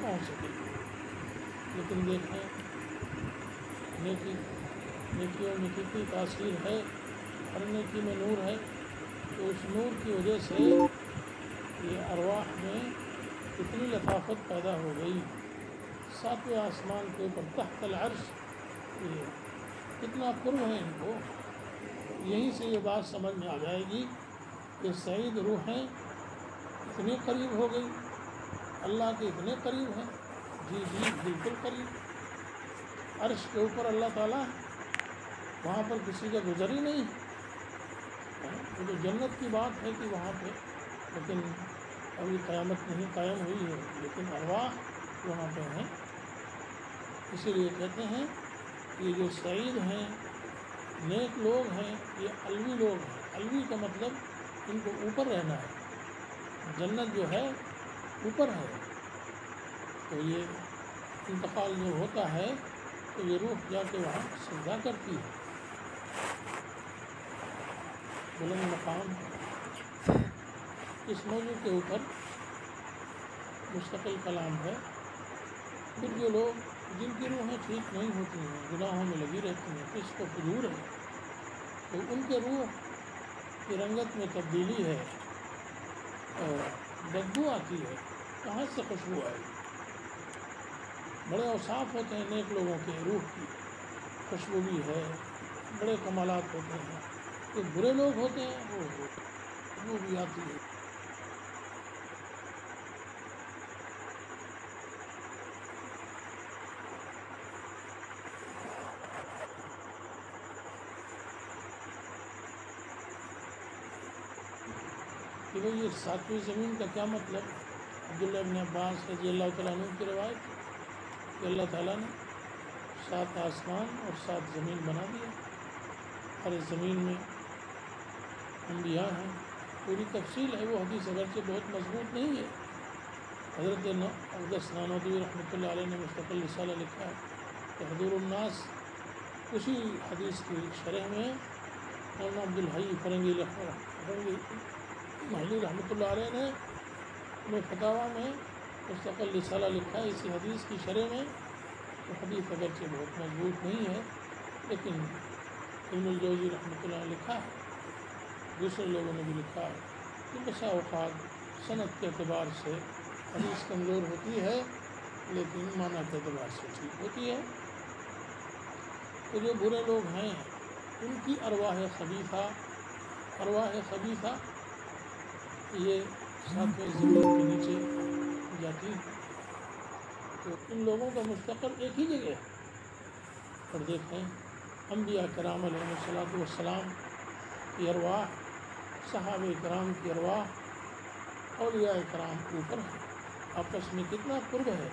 پہنچ سکے گی۔ لیکن دیکھیں نیکیوں میں کتنی تاثیر ہے، ہر نیکی میں نور ہے، تو اس نور کی وجہ سے یہ ارواح میں اتنی لطافت پیدا ہو گئی۔ ساتویں آسمان کے اوپر تحت العرش، یہ کتنا قرب ہے ان کو۔ یہیں سے یہ بات سمجھ میں آ جائے گی کہ سعید روحیں اتنی قریب ہو گئی، اللہ کے اتنے قریب ہیں، جی بالکل قریب۔ عرش کے اوپر اللہ تعالیٰ، وہاں پر کسی کا گزر ہی نہیں۔ وہ تو جنت کی بات ہے کہ وہاں پہ، لیکن ابھی قیامت نہیں قائم ہوئی ہے، لیکن ارواح وہاں پہ ہیں۔ اسی لیے کہتے ہیں کہ جو سعید ہیں، نیک لوگ ہیں، یہ علوی لوگ ہیں۔ علوی کا مطلب ان کو اوپر رہنا ہے، جنت جو ہے اوپر ہے، تو یہ انتقال جو ہوتا ہے تو یہ روح جا کے وہاں سجدہ کرتی ہے۔ بلند مقام اس موضوع کے اوپر مستقل کلام ہے۔ پھر جو لوگ جن کی روحیں ٹھیک نہیں ہوتی ہیں، گناہوں میں لگی رہتی ہیں، فسق و فجور ہے، تو ان کے روح کی رنگت میں تبدیلی ہے اور بدبو آتی ہے۔ کہاں سے خوشبو آئے گی؟ بڑے اوصاف ہوتے ہیں نیک لوگوں کے، روح کی خوشبو بھی ہے، بڑے کمالات ہوتے ہیں۔ جو برے لوگ ہوتے ہیں وہ بھی آتی ہے۔ کہ بھئی یہ ساتویں زمین کا کیا مطلب؟ عبداللہ ابن عباس رضی اللہ تعالیٰ عنہ کی روایت کہ اللہ تعالیٰ نے 7 آسمان اور 7 زمین بنا دیا۔ ہر زمین میں انبیاء ہیں، پوری تفصیل ہے وہ حدیث، اگرچہ بہت مضبوط نہیں ہے۔ حضرت اقدس نانوتوی رحمۃ اللہ علیہ نے مستقل رسالہ لکھا ہے کہ حضور الناس، اسی حدیث کی شرح میں مولانا عبدالحی فرنگی محلی رحمۃ اللہ علیہ نے اپنے فتاویٰ میں مستقل رسالہ لکھا ہے اسی حدیث کی شرح میں۔ وہ حدیث اگرچہ بہت مضبوط نہیں ہے، لیکن ابن الجوزی رحمۃ اللہ نے لکھا ہے، دوسرے لوگوں نے بھی لکھا ہے کہ بسا اوقات سند کے اعتبار سے حدیث کمزور ہوتی ہے، لیکن معنی کے اعتبار سے ٹھیک ہوتی ہے۔ تو جو برے لوگ ہیں ان کی ارواح خبیثہ یہ 7ویں زمین کے نیچے جاتی ہیں، تو ان لوگوں کا مستقر ایک ہی جگہ ہے۔ اور دیکھیں انبیاء کرام علیہ الصلوۃ والسلام کی ارواح، صحابہ کرام کی ارواح، اولیاء کرام اوپر ہیں، آپس میں کتنا قرب ہے۔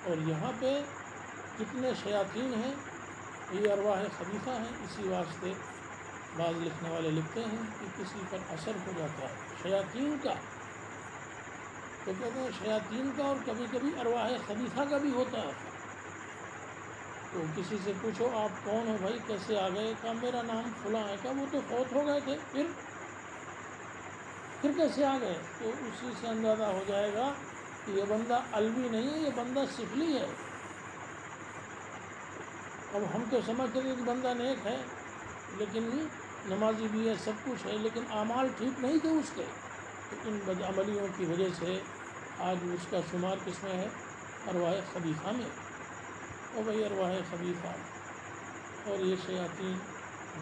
اور یہاں پہ جتنے شیاطین ہیں یہ ارواح خبیثہ ہیں۔ اسی واسطے بعض لکھنے والے لکھتے ہیں کہ کسی پر اثر ہو جاتا ہے شیاطین کا، تو کہتے ہیں شیاطین کا اور کبھی کبھی ارواح خبیثہ کا بھی ہوتا ہے۔ تو کسی سے پوچھو آپ کون ہو بھائی، کیسے آ گئے؟ کہا میرا نام فلاں ہے۔ کہا وہ تو فوت ہو گئے تھے، پھر کیسے آ گئے؟ تو اسی سے اندازہ ہو جائے گا کہ یہ بندہ علوی نہیں ہے، یہ بندہ سفلی ہے۔ اب ہم تو سمجھتے ہیں کہ بندہ نیک ہے، لیکن نمازی بھی ہے، سب کچھ ہے، لیکن اعمال ٹھیک نہیں تھے اس کے، تو ان بدعملیوں کی وجہ سے آج اس کا شمار کس میں ہے؟ ارواح خبیثہ میں۔ اور بھائی ارواح خبیثہ اور یہ شیاطین،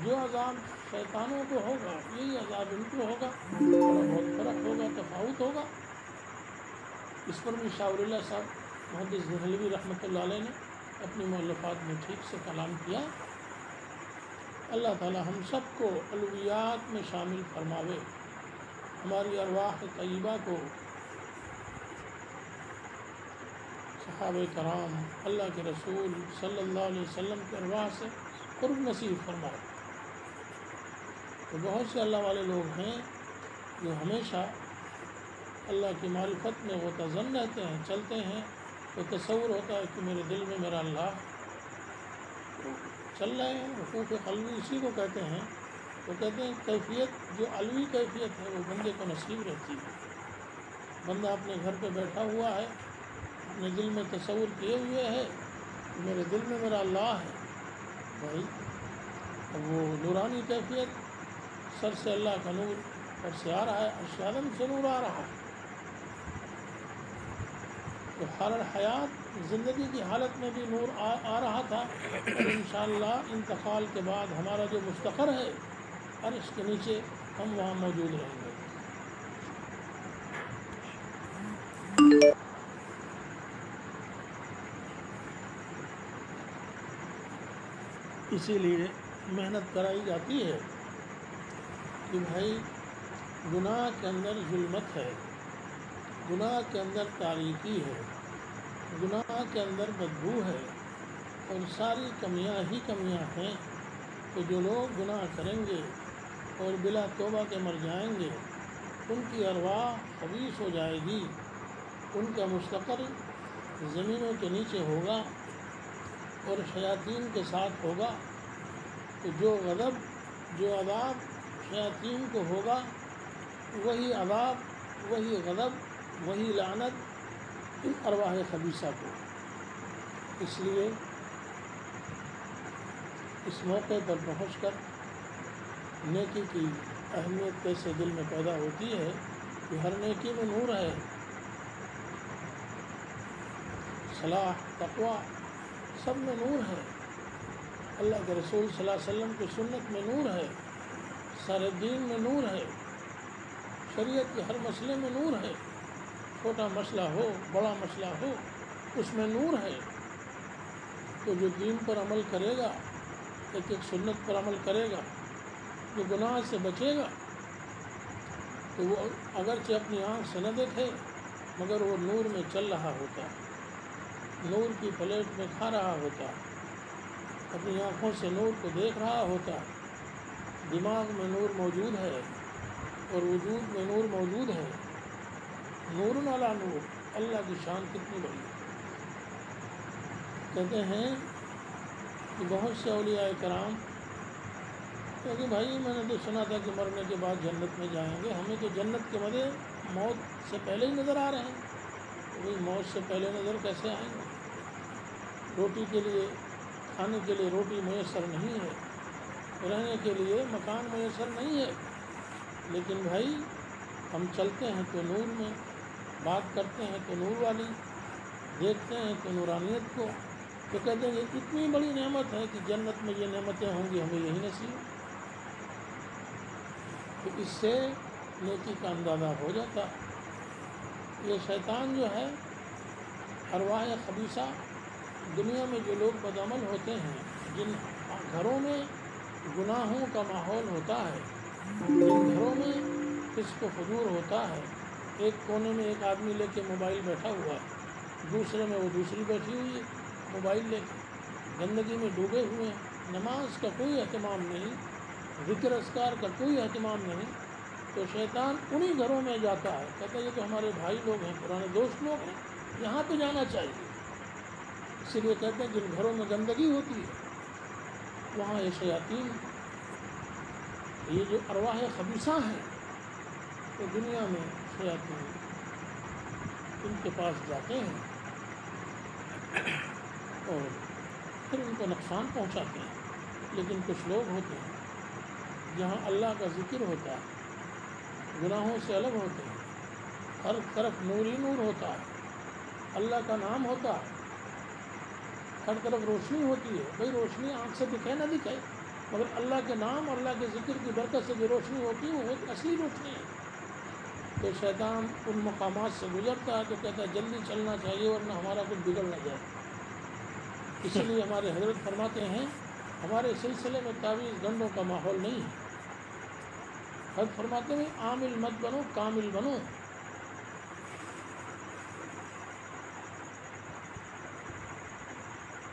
جو عذاب شیطانوں کو ہوگا یہی عذاب ان کو ہوگا، تھوڑا بہت فرق ہوگا، تفاوت ہوگا۔ اس پر بھی شاہ ولی اللہ صاحب محدث دہلوی رحمۃ اللہ علیہ نے اپنی مؤلفات میں ٹھیک سے کلام کیا۔ اللہ تعالی ہم سب کو علویات میں شامل فرماوے، ہماری ارواح طیبہ کو صحابہ کرام، اللہ کے رسول صلی اللہ علیہ وسلم کے ارواح سے قرب نصیب فرمائے۔ تو بہت سے اللہ والے لوگ ہیں جو ہمیشہ اللہ کی معرفت میں متزن رہتے ہیں، چلتے ہیں، تو تصور ہوتا ہے کہ میرے دل میں میرا اللہ چل رہے ہیں۔ حقوق قلبی اسی کو کہتے ہیں۔ تو کہتے ہیں کیفیت جو علوی کیفیت ہے وہ بندے کو نصیب رہتی ہے۔ بندہ اپنے گھر پہ بیٹھا ہوا ہے، اپنے دل میں تصور کیے ہوئے ہے میرے دل میں میرا اللہ ہے بھائی، وہ نورانی کیفیت سر سے اللہ کا نور اور سے آ رہا ہے، عرش اعظم سے نور آ رہا ہے، تو حال الحیات زندگی کی حالت میں بھی نور آ رہا تھا، اور انشاءاللہ انتقال کے بعد ہمارا جو مستقر ہے عرش کے نیچے، ہم وہاں موجود رہیں گے۔ اسی لیے محنت کرائی جاتی ہے کہ بھائی گناہ کے اندر ظلمت ہے، گناہ کے اندر تاریکی ہے، گناہ کے اندر بدبو ہے، اور ساری کمیاں ہی کمیاں ہیں، تو جو لوگ گناہ کریں گے اور بلا توبہ کے مر جائیں گے ان کی ارواح خبیث ہو جائے گی، ان کا مستقر زمینوں کے نیچے ہوگا اور شیاطین کے ساتھ ہوگا، تو جو غضب جو عذاب شیاطین کو ہوگا وہی عذاب وہی غضب وہی لعنت ان ارواح خبیثہ کو۔ اس لیے اس موقع پر پہنچ کر نیکی کی اہمیت کیسے دل میں پیدا ہوتی ہے کہ ہر نیکی میں نور ہے، صلاح تقویٰ سب میں نور ہے، اللہ کے رسول صلی اللہ علیہ وسلم کی سنت میں نور ہے، سارے دین میں نور ہے، شریعت کے ہر مسئلے میں نور ہے، چھوٹا مسئلہ ہو بڑا مسئلہ ہو اس میں نور ہے، تو جو دین پر عمل کرے گا، ایک ایک سنت پر عمل کرے گا، جو گناہ سے بچے گا، تو وہ اگرچہ اپنی آنکھ سے نہ دیکھے مگر وہ نور میں چل رہا ہوتا ہے، نور کی پلیٹ میں کھا رہا ہوتا ہے، اپنی آنکھوں سے نور کو دیکھ رہا ہوتا ہے، دماغ میں نور موجود ہے اور وجود میں نور موجود ہے، نور علی نور، اللہ کی شان کتنی بڑی ہے۔ کہتے ہیں کہ بہت سے اولیاء کرام کہتے بھائی میں نے تو سنا تھا کہ مرنے کے بعد جنت میں جائیں گے، ہمیں تو جنت کے مزے موت سے پہلے ہی نظر آ رہے ہیں، تو موت سے پہلے نظر کیسے آئیں گے؟ روٹی کے لیے کھانے کے لیے روٹی میسر نہیں ہے، رہنے کے لیے مکان میسر نہیں ہے، لیکن بھائی ہم چلتے ہیں تو نور میں، بات کرتے ہیں تو نور والی، دیکھتے ہیں تو نورانیت کو، تو کہتے ہیں یہ اتنی بڑی نعمت ہے کہ جنت میں یہ نعمتیں ہوں گی، ہمیں یہی نصیب، تو اس سے نیکی کا اندازہ ہو جاتا ہے۔ یہ شیطان جو ہے ارواح خبیثہ، دنیا میں جو لوگ بدعمل ہوتے ہیں، جن گھروں میں گناہوں کا ماحول ہوتا ہے، جن گھروں میں فسق و فجور ہوتا ہے، ایک کونے میں ایک آدمی لے کے موبائل بیٹھا ہوا ہے، دوسرے میں وہ دوسری بیٹھی ہوئی ہے موبائل لے کے، گندگی میں ڈوبے ہوئے ہیں، نماز کا کوئی اہتمام نہیں، ذکر اذکار کا کوئی اہتمام نہیں، تو شیطان انہی گھروں میں جاتا ہے، کہتا ہے یہ تو ہمارے بھائی لوگ ہیں، پرانے دوست لوگ ہیں، یہاں پہ جانا چاہیے، اسی لیے کہتے ہیں جن گھروں میں گندگی ہوتی ہے وہاں یہ شیاطین، یہ جو ارواح خبیثہ ہیں، تو دنیا میں شیاطین ان کے پاس جاتے ہیں اور پھر ان کو نقصان پہنچاتے ہیں، لیکن کچھ لوگ ہوتے ہیں جہاں اللہ کا ذکر ہوتا ہے، گناہوں سے الگ ہوتے ہیں، ہر طرف نور ہی نور ہوتا ہے، اللہ کا نام ہوتا ہے، ہر طرف روشنی ہوتی ہے، بھئی روشنی آنکھ سے دکھے نہ دکھے مگر اللہ کے نام اور اللہ کے ذکر کی برکت سے جو روشنی ہوتی ہے وہ اصلی روشنی ہے، تو شیطان ان مقامات سے گزرتا ہے تو کہتا ہے جلدی چلنا چاہیے ورنہ ہمارا کچھ بگڑ نہ جائے، اسی لیے ہمارے حضرت فرماتے ہیں ہمارے سلسلے میں تعویذ گنڈوں کا ماحول نہیں ہے، حضرت فرماتے ہیں عامل مت بنو کامل بنو،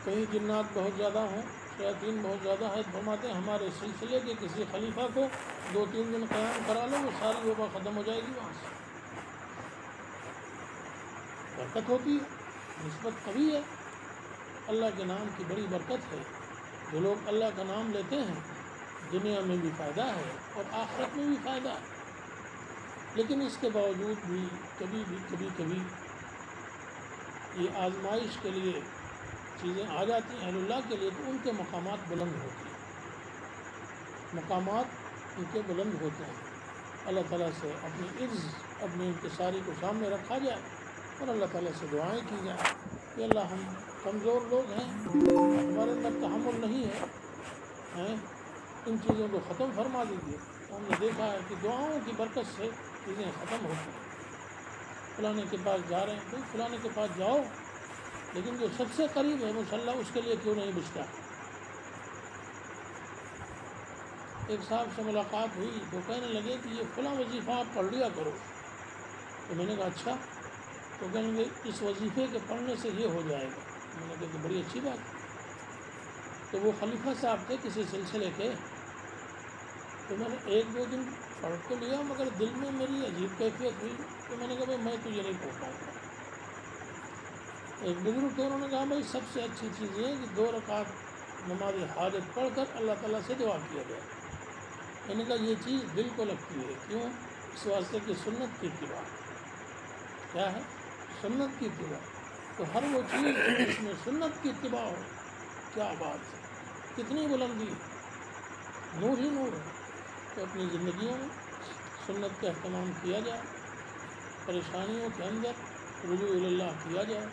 کہیں جنات بہت زیادہ ہوں، شیاطین بہت زیادہ ہے، فرماتے ہیں ہمارے سلسلے کے کسی خلیفہ کو 2-3 دن قیام کرا لو وہ ساری وبا ختم ہو جائے گی، وہاں سے برکت ہوتی ہے، نسبت قوی ہے، اللہ کے نام کی بڑی برکت ہے، جو لوگ اللہ کا نام لیتے ہیں دنیا میں بھی فائدہ ہے اور آخرت میں بھی فائدہ ہے، لیکن اس کے باوجود بھی کبھی کبھی یہ آزمائش کے لیے چیزیں آ جاتی ہیں اہل اللہ کے لیے، تو ان کے مقامات بلند ہوتے ہیں، مقامات ان کے بلند ہوتے ہیں۔ اللہ تعالیٰ سے اپنی عز، اپنی انکساری کو سامنے رکھا جائے اور اللہ تعالیٰ سے دعائیں کی جائیں کہ اللہ ہم کمزور لوگ ہیں، ہمارے اندر تحمل نہیں ہے، ان چیزوں کو ختم فرما دیجیے۔ ہم نے دیکھا ہے کہ دعاؤں کی برکت سے چیزیں ختم ہوتی ہیں۔ فلانے کے پاس جا رہے ہیں، بھائی فلانے کے پاس جاؤ، لیکن جو سب سے قریب ہے مصلی اس کے لیے کیوں نہیں بچتا؟ ایک صاحب سے ملاقات ہوئی تو کہنے لگے کہ یہ فلاں وظیفہ آپ پڑھ لیا کرو، تو میں نے کہا اچھا، تو کہیں گے اس وظیفے کے پڑھنے سے یہ ہو جائے گا۔ میں نے کہا کہ بڑی اچھی بات ہے۔ تو وہ خلیفہ صاحب تھے کسی سلسلے کے، تو میں نے ایک دو دن پڑھ تو لیا مگر دل میں میری عجیب کیفیت ہوئی، تو میں نے کہا بھائی میں تو یہ نہیں پڑھ پاؤں گا۔ ایک بزرگ تھے، انہوں نے کہا بھائی سب سے اچھی چیز یہ ہے کہ 2 رکعت نماز حاجت پڑھ کر اللہ تعالیٰ سے دعا کیا جائے۔ میں نے کہا یہ چیز دل کو لگتی ہے، کیوں؟ اس واسطے کہ سنت کی اتباع کیا ہے؟ سنت کی اتباع، تو ہر وہ چیز جس میں سنت کی اتباع ہو، کیا بات ہے، کتنی بلندی ہے، نور ہی نور ہے۔ تو اپنی زندگیوں میں سنت کا اہتمام کیا جائے، پریشانیوں کے اندر رجوع اللہ کیا جائے،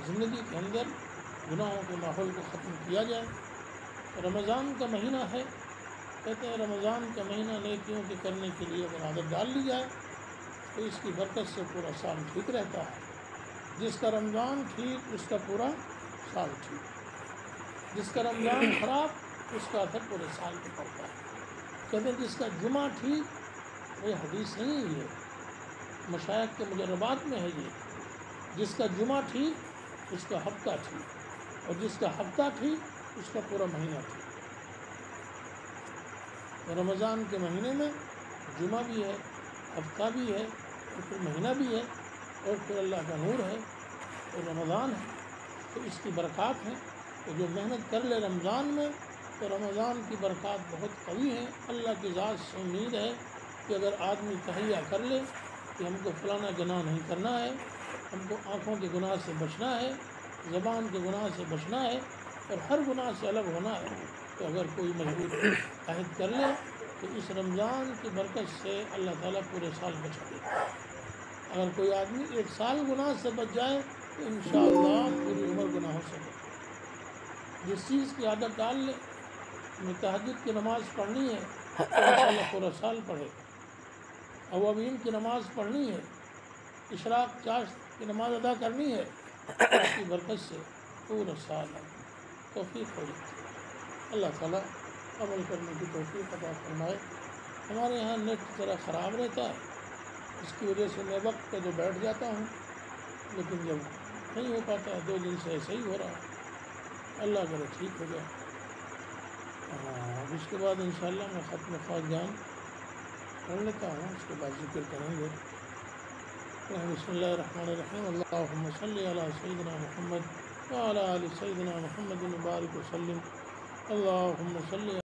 زندگی کے اندر گناہوں کے ماحول کو ختم کیا جائے۔ رمضان کا مہینہ ہے، کہتے ہیں رمضان کا مہینہ نیکیوں کے کرنے کے لیے اگر عادت ڈال لی جائے تو اس کی برکت سے پورا سال ٹھیک رہتا ہے۔ جس کا رمضان ٹھیک اس کا پورا سال ٹھیک، جس کا رمضان خراب اس کا اثر پورے سال پہ پڑتا ہے۔ کہتے ہیں جس کا جمعہ ٹھیک، یہ حدیث نہیں ہے، یہ مشائخ کے مجربات میں ہے، یہ جس کا جمعہ ٹھیک اس کا ہفتہ ٹھیک، اور جس کا ہفتہ ٹھیک اس کا پورا مہینہ ٹھیک۔ رمضان کے مہینے میں جمعہ بھی ہے، ہفتہ بھی ہے، اور پھر مہینہ بھی ہے، اور پھر اللہ کا نور ہے اور رمضان ہے، تو اس کی برکات ہیں۔ تو جو محنت کر لے رمضان میں تو رمضان کی برکات بہت قوی ہیں۔ اللہ کی ذات سے امید ہے کہ اگر آدمی تہیہ کر لے کہ ہم کو فلانا گناہ نہیں کرنا ہے، ہم کو آنکھوں کے گناہ سے بچنا ہے، زبان کے گناہ سے بچنا ہے، اور ہر گناہ سے الگ ہونا ہے، تو اگر کوئی مضبوط عہد کر لے تو اس رمضان کی برکت سے اللہ تعالیٰ پورے سال بچا دے گا۔ اگر کوئی آدمی 1 سال گناہ سے بچ جائے تو انشاءاللہ پوری عمر گناہوں سے بچ جائے۔ جس چیز کی عادت ڈال لے، تہجد کی نماز پڑھنی ہے تو انشاءاللہ پورا سال پڑھے گا، اوابین کی نماز پڑھنی ہے، اشراق چاشت کی نماز ادا کرنی ہے، اس کی برکت سے پورا سال توفیق ہو جاتی ہے۔ اللہ تعالیٰ عمل کرنے کی توفیق عطا فرمائے۔ ہمارے یہاں نیٹ ذرا خراب رہتا ہے، اس کی وجہ سے میں وقت پہ تو بیٹھ جاتا ہوں، لیکن جب نہیں ہو پاتا ہے 2 دن سے ایسے ہی ہو رہا ہے، اللہ کرے ٹھیک ہو جائے۔ اب اس کے بعد انشاءاللہ میں ختم فاتحہ پڑھ لیتا ہوں، اس کے بعد ذکر کریں گے۔ بسم اللہ الرحمن الرحیم، اللہم صلی علی سیدنا محمد وعلی آل سیدنا محمد وبارک وسلم، اللہم صلی